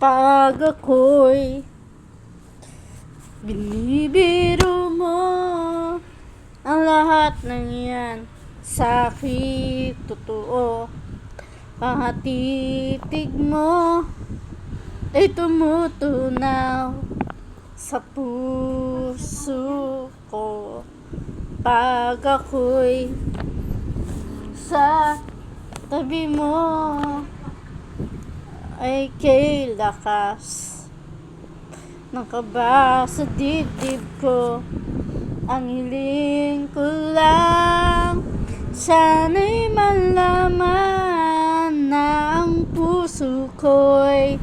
Pag ako'y binibiro mo, ang lahat ng yan sa'kin totoo. Ang titig mo ay tumutunaw sa puso ko. Pag ako'y sa tabi mo ay kay lakas ng kaba sa dibdib ko. Ang hiling ko lang, sana'y malaman na ang puso ko'y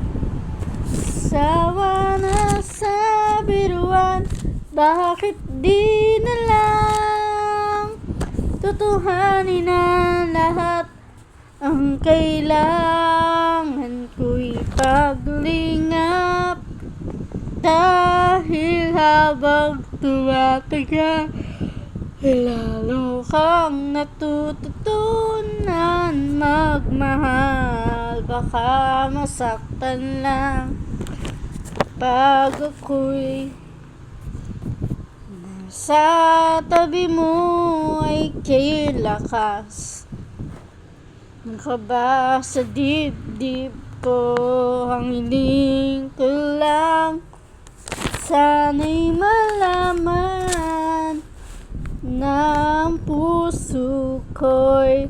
sawa na sa biruan. Bakit di na lang tutuhanin ang lahat? Ang kailangan ko'y paglingap, dahil habang tumatagal lalo kang natututunan magmahal. Baka masaktan lang pag ako'y nasa tabi mo ay kay lakas ng kaba sa dibdib ko. Ang hiling ko lang, sana'y malaman na ang puso ko'y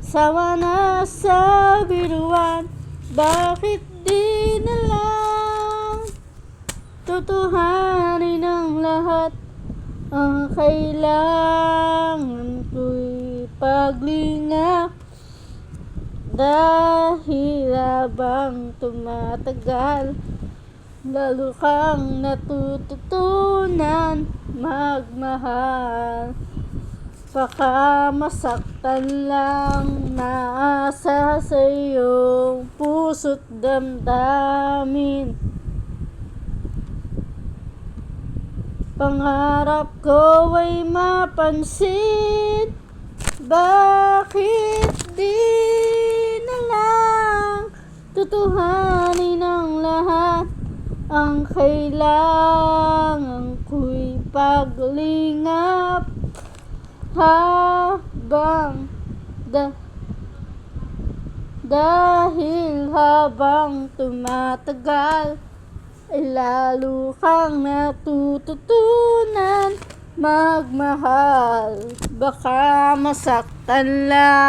sawa na sa biruan. Bakit di na lang tutuhanin ang lahat? Ang kailangan ko'y paglingap, dahil habang tumatagal lalo kang natututunan magmahal. Baka masaktan lang naasa sa iyong puso't damdamin. Pangarap ko ay mapansin. Bakit di na lang tutuhanin ang lahat? Ang kailangan ko'y paglingap, habang dahil habang tumatagal ay lalo kang natututunan magmahal. Baka masaktan lang